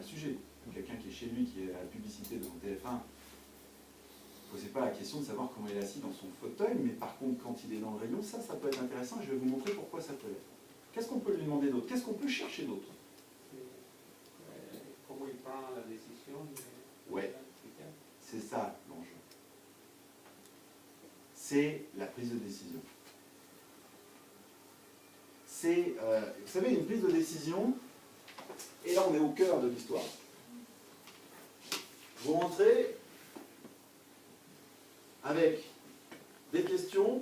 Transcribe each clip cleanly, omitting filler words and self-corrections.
le sujet. Quelqu'un qui est chez lui, qui est à la publicité devant TF1, ne posez pas la question de savoir comment il est assis dans son fauteuil, mais par contre, quand il est dans le rayon, ça peut être intéressant, et je vais vous montrer pourquoi ça peut l'être. Qu'est-ce qu'on peut lui demander d'autre? Qu'est-ce qu'on peut chercher d'autre? Comment il prend la décision? Ouais, c'est ça l'enjeu. C'est la prise de décision. C'est, vous savez, une prise de décision, et là on est au cœur de l'histoire. Vous rentrez avec des questions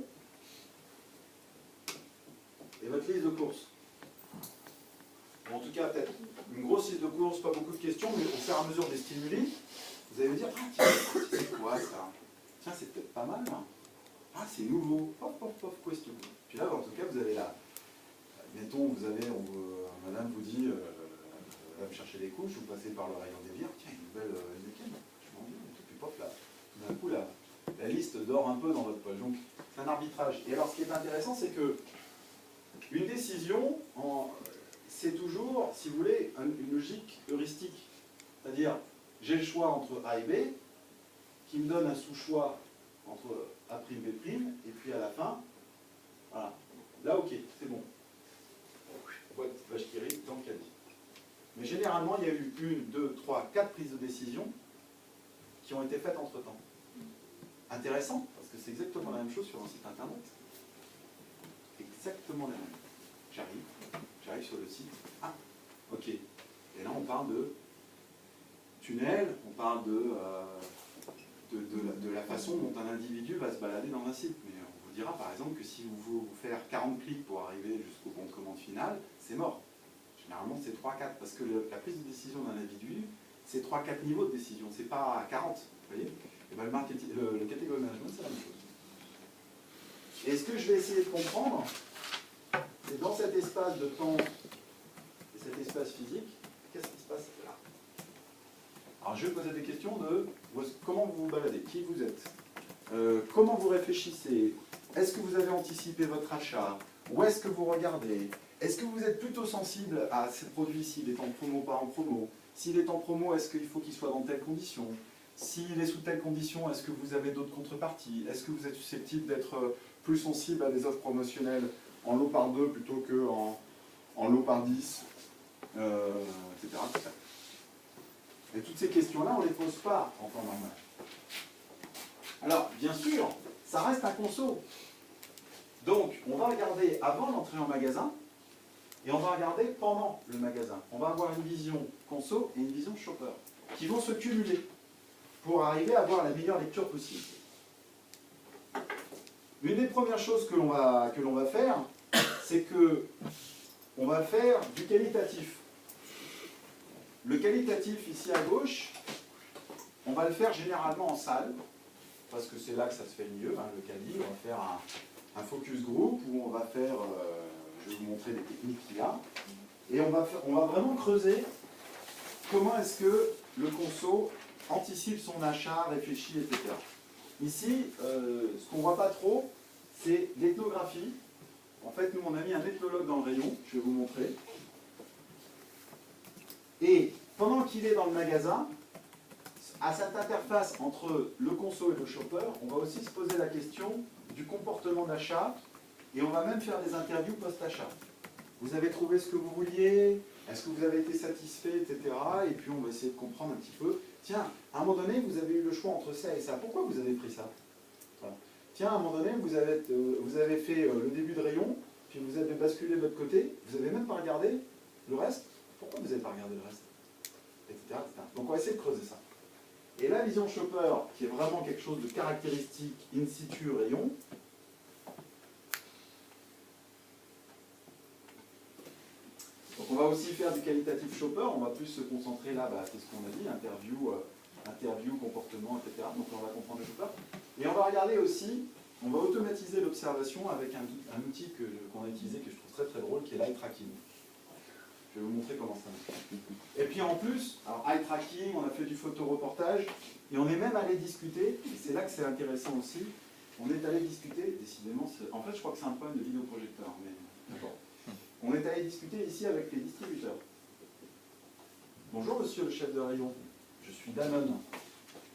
et votre liste de courses. Bon, en tout cas, peut-être une grosse liste de courses, pas beaucoup de questions, mais au fur et à mesure des stimuli, vous allez vous dire, ah tiens, c'est quoi ça? Tiens, c'est peut-être pas mal. Hein. Ah, c'est nouveau. Pop, pop, pop, question. Puis là, en tout cas, vous avez là, mettons, vous avez, madame vous dit, va me chercher des couches, vous passez par le rayon des bières, tiens, une nouvelle Heineken, je m'en dis, et puis pop, là, tout d'un coup, la liste dort un peu dans votre poche. Donc, c'est un arbitrage. Et alors, ce qui est intéressant, c'est que une décision, c'est toujours, si vous voulez, une logique heuristique. C'est-à-dire, j'ai le choix entre A et B, qui me donne un sous-choix entre A', B', et puis à la fin, voilà. Là, ok, c'est bon. Boîte vache qui rit dans le caddie. Mais généralement, il y a eu 1, 2, 3, 4 prises de décision qui ont été faites entre-temps. Intéressant, parce que c'est exactement la même chose sur un site internet. Exactement la même. J'arrive sur le site. Ah, ok. Et là, on parle de tunnel, on parle de la façon dont un individu va se balader dans un site. Mais on vous dira par exemple que si vous faire 40 clics pour arriver jusqu'au bon de commande final, c'est mort. Généralement, c'est 3-4, parce que la prise de décision d'un individu, c'est 3-4 niveaux de décision, c'est pas 40. Vous voyez? Et ben, le catégorie management, c'est la même chose. Et ce que je vais essayer de comprendre, c'est dans cet espace de temps et cet espace physique, qu'est-ce qui se passe là? Alors je vais poser des questions de comment vous vous baladez, qui vous êtes, comment vous réfléchissez, est-ce que vous avez anticipé votre achat, où est-ce que vous regardez, est-ce que vous êtes plutôt sensible à ce produit s'il est en promo ou pas en promo, s'il est en promo, est-ce qu'il faut qu'il soit dans telle condition, s'il est sous telle condition, est-ce que vous avez d'autres contreparties, est-ce que vous êtes susceptible d'être plus sensible à des offres promotionnelles en lot par 2 plutôt qu'en lot par 10, etc., etc. Et toutes ces questions-là, on ne les pose pas en temps normal. Alors, bien sûr, ça reste un conso. Donc, on va regarder avant l'entrée en magasin, et on va regarder pendant le magasin. On va avoir une vision conso et une vision shopper, qui vont se cumuler pour arriver à avoir la meilleure lecture possible. Une des premières choses que l'on va faire, c'est que on va faire du qualitatif. Le qualitatif, ici à gauche, on va le faire généralement en salle, parce que c'est là que ça se fait le mieux, hein, le quali. On va faire un focus group, où on va faire, je vais vous montrer des techniques qu'il y a, et on va vraiment creuser comment est-ce que le conso anticipe son achat, réfléchit, etc. Ici, ce qu'on ne voit pas trop, c'est l'ethnographie. En fait, nous, on a mis un ethnologue dans le rayon, je vais vous montrer. Et pendant qu'il est dans le magasin, à cette interface entre le conso et le shopper, on va aussi se poser la question du comportement d'achat, et on va même faire des interviews post-achat. Vous avez trouvé ce que vous vouliez? Est-ce que vous avez été satisfait, etc. Et puis on va essayer de comprendre un petit peu. Tiens, à un moment donné, vous avez eu le choix entre ça et ça. Pourquoi vous avez pris ça? Voilà. Tiens, à un moment donné, vous avez fait le début de rayon, puis vous avez basculé de l'autre côté, vous n'avez même pas regardé le reste. Pourquoi vous n'avez pas regardé le reste, etc., etc. Donc on va essayer de creuser ça. Et la vision shopper, qui est vraiment quelque chose de caractéristique in situ rayon, donc on va aussi faire du qualitatif shopper, on va plus se concentrer là, c'est ce qu'on a dit, interview, comportement, etc. Donc on va comprendre le shopper. Et on va regarder aussi, on va automatiser l'observation avec un outil qu'on a utilisé, que je trouve très très drôle, qui est l'eye tracking. Je vais vous montrer comment ça marche. Et puis en plus, alors eye tracking, on a fait du photoreportage, et on est même allé discuter, et c'est là que c'est intéressant aussi, on est allé discuter, décidément, en fait je crois que c'est un problème de vidéoprojecteur, mais d'accord. On est allé discuter ici avec les distributeurs. Bonjour monsieur le chef de rayon, je suis Danone.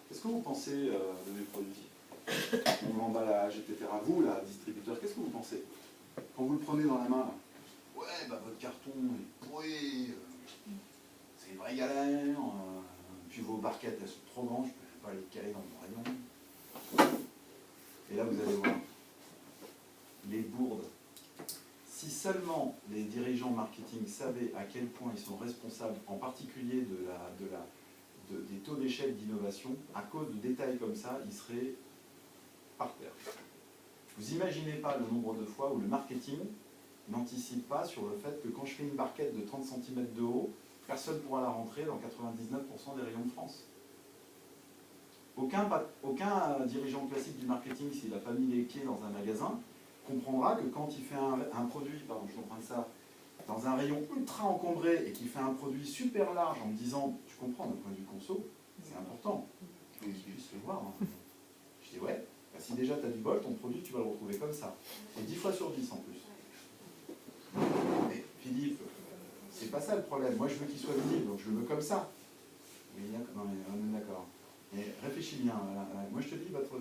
Qu'est-ce que vous pensez de mes produits? Mon emballage, etc. Vous, là, distributeur, qu'est-ce que vous pensez? Quand vous le prenez dans la main, là, ouais, bah votre carton est pourri, c'est une vraie galère, puis vos barquettes, elles sont trop grandes, je ne peux pas les caler dans mon rayon. Et là, vous allez voir, les bourdes. Si seulement les dirigeants marketing savaient à quel point ils sont responsables, en particulier des taux d'échec d'innovation, à cause de détails comme ça, ils seraient par terre. Vous imaginez pas le nombre de fois où le marketing n'anticipe pas sur le fait que quand je fais une barquette de 30 cm de haut, personne ne pourra la rentrer dans 99% des rayons de France. Aucun dirigeant classique du marketing, s'il n'a pas mis les pieds dans un magasin, comprendra que quand il fait un produit, pardon, je comprends ça, dans un rayon ultra encombré et qu'il fait un produit super large en me disant, tu comprends, d'un point de vue conso, c'est important, je puisse le voir. Hein. Je dis, ouais, bah, si déjà tu as du bol, ton produit, tu vas le retrouver comme ça. Et 10 fois sur 10 en plus. Mais Philippe, c'est pas ça le problème. Moi, je veux qu'il soit visible, donc je le veux comme ça. Oui, non, mais on est d'accord. Mais réfléchis bien. Moi, je te dis, votre...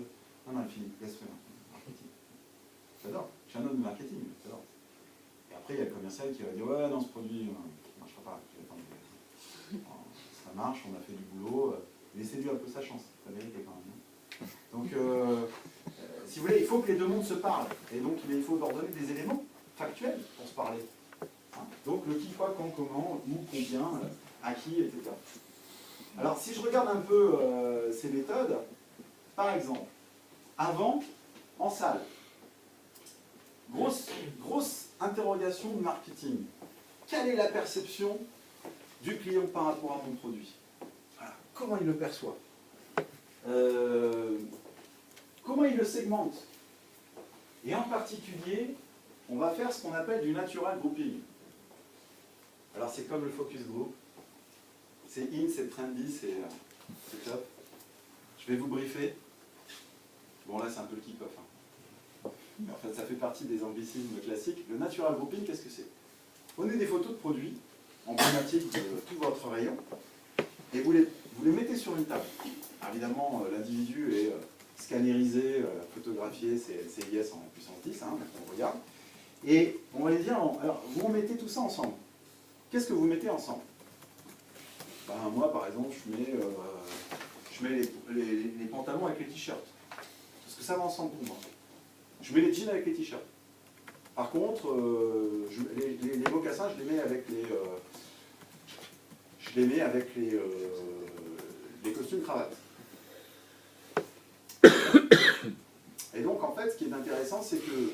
Non, Philippe, laisse faire. Marketing. J'adore. Je suis un homme de marketing, j'adore. Et après, il y a le commercial qui va dire, ouais, non, ce produit ne marchera pas. Ça marche, on a fait du boulot. Laissez-lui un peu sa chance, c'est la vérité quand même. Donc, si vous voulez, il faut que les deux mondes se parlent. Et donc, il faut leur donner des éléments factuels pour se parler. Donc le qui, quoi, quand, comment, où, combien, à qui, etc. Alors si je regarde un peu ces méthodes, par exemple, avant, en salle, grosse interrogation de marketing. Quelle est la perception du client par rapport à mon produit? Voilà. Comment il le perçoit? Comment il le segmente? Et en particulier, on va faire ce qu'on appelle du natural grouping. Alors c'est comme le focus group, c'est in, c'est trendy, c'est top. Je vais vous briefer. Bon là c'est un peu le kick-off. Hein. Mais en fait ça fait partie des anglicismes classiques. Le natural grouping, qu'est-ce que c'est? Prenez des photos de produits emblématiques de tout votre rayon et vous les mettez sur une table. Alors, évidemment l'individu est scannérisé, photographié, c'est CIS en puissance 10, hein, on regarde. Et on va les dire, alors vous mettez tout ça ensemble. Qu'est-ce que vous mettez ensemble? Ben, moi, par exemple, je mets les pantalons avec les t-shirts. Parce que ça va ensemble pour moi. Je mets les jeans avec les t-shirts. Par contre, les mocassins, je les mets avec les costumes cravates. Et donc, en fait, ce qui est intéressant, c'est que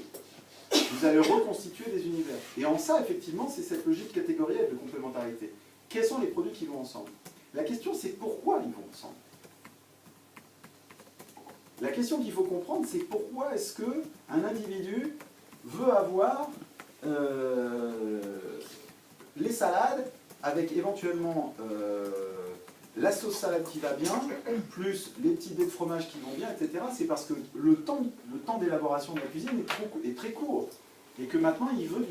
vous allez reconstituer des univers. Et en ça, effectivement, c'est cette logique catégorielle de complémentarité. Quels sont les produits qui vont ensemble? La question, c'est pourquoi ils vont ensemble. La question qu'il faut comprendre, c'est pourquoi est-ce qu'un individu veut avoir les salades avec éventuellement la sauce salade qui va bien, plus les petits dés de fromage qui vont bien, etc. C'est parce que le temps d'élaboration de la cuisine est très court. Et que maintenant, il veut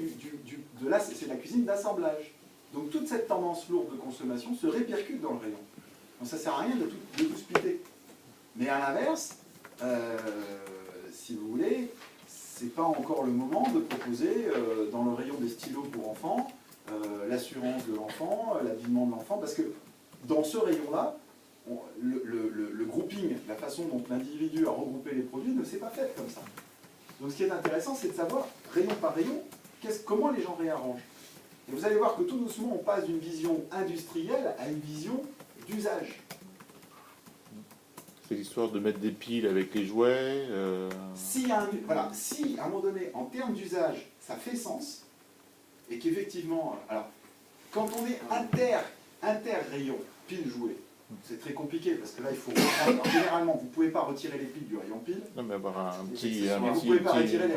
c'est la cuisine d'assemblage. Donc toute cette tendance lourde de consommation se répercute dans le rayon. Donc ça ne sert à rien de tout splitter. Mais à l'inverse, si vous voulez, c'est pas encore le moment de proposer dans le rayon des stylos pour enfants, l'assurance de l'enfant, l'habillement de l'enfant, parce que dans ce rayon-là, le grouping, la façon dont l'individu a regroupé les produits ne s'est pas fait comme ça. Donc ce qui est intéressant, c'est de savoir, rayon par rayon, comment les gens réarrangent. Et vous allez voir que tout doucement, on passe d'une vision industrielle à une vision d'usage. C'est l'histoire de mettre des piles avec les jouets. Si à un moment donné, en termes d'usage, ça fait sens, et qu'effectivement, alors, quand on est inter-rayon, pile jouet, c'est très compliqué, parce que là, il faut... Alors, généralement, vous ne pouvez pas retirer les piles du rayon pile. Non, mais avoir un petit... vous ne pouvez pas retirer les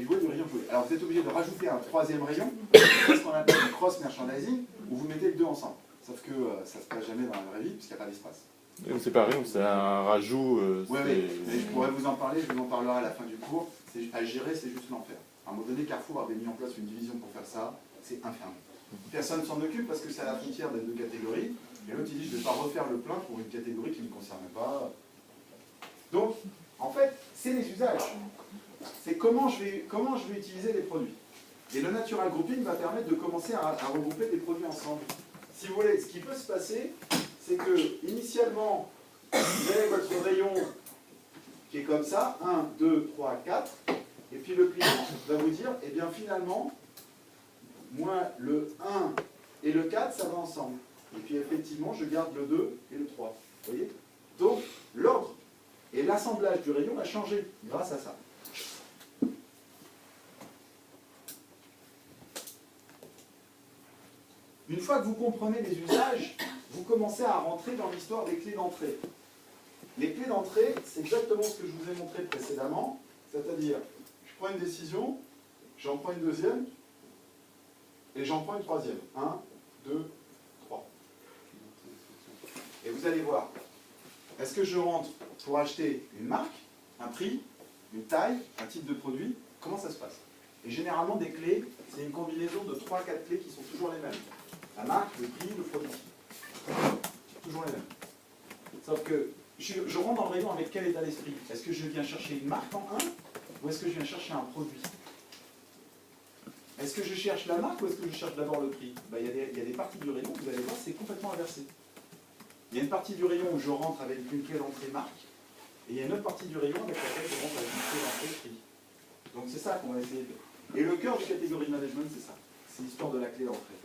jouets du rayon jouet. Alors, vous êtes obligé de rajouter un troisième rayon, c'est ce qu'on appelle le cross-merchandising, où vous mettez les deux ensemble. Sauf que ça ne se passe jamais dans la vraie vie, puisqu'il n'y a pas d'espace. C'est pareil, c'est un rajout. Oui, mais je pourrais vous en parler, je vous en parlerai à la fin du cours. À gérer, c'est juste l'enfer. À un moment donné, Carrefour avait mis en place une division pour faire ça, c'est infernal. Personne ne s'en occupe parce que c'est à la frontière des deux catégories. Et l'autre, il dit, je ne vais pas refaire le plein pour une catégorie qui ne me concerne pas. Donc, en fait, c'est les usages. C'est comment je vais utiliser les produits. Et le natural grouping va permettre de commencer à regrouper des produits ensemble. Si vous voulez, ce qui peut se passer, c'est que, initialement, vous avez votre rayon qui est comme ça, 1, 2, 3, 4, et puis le client va vous dire, eh bien finalement, moi, le 1 et le 4, ça va ensemble. Et puis effectivement, je garde le 2 et le 3. Vous voyez? Donc, l'ordre et l'assemblage du rayon a changé grâce à ça. Une fois que vous comprenez les usages, vous commencez à rentrer dans l'histoire des clés d'entrée. Les clés d'entrée, c'est exactement ce que je vous ai montré précédemment, c'est-à-dire, je prends une décision, j'en prends une deuxième, et j'en prends une troisième. 1, 2, 3. Et vous allez voir, est-ce que je rentre pour acheter une marque, un prix, une taille, un type de produit? Comment ça se passe? Et généralement, des clés, c'est une combinaison de 3 à 4 clés qui sont toujours les mêmes. La marque, le prix, le produit. Toujours les mêmes. Sauf que je rentre dans le rayon avec quel état d'esprit? Est-ce que je viens chercher une marque en 1 ou est-ce que je viens chercher un produit? Est-ce que je cherche la marque ou est-ce que je cherche d'abord le prix? Il y a des parties du rayon, vous allez voir, c'est complètement inversé. Il y a une partie du rayon où je rentre avec une clé d'entrée marque, et il y a une autre partie du rayon avec laquelle je rentre avec une clé d'entrée prix. Donc c'est ça qu'on va essayer de... Et le cœur du catégorie management, c'est ça. C'est l'histoire de la clé d'entrée.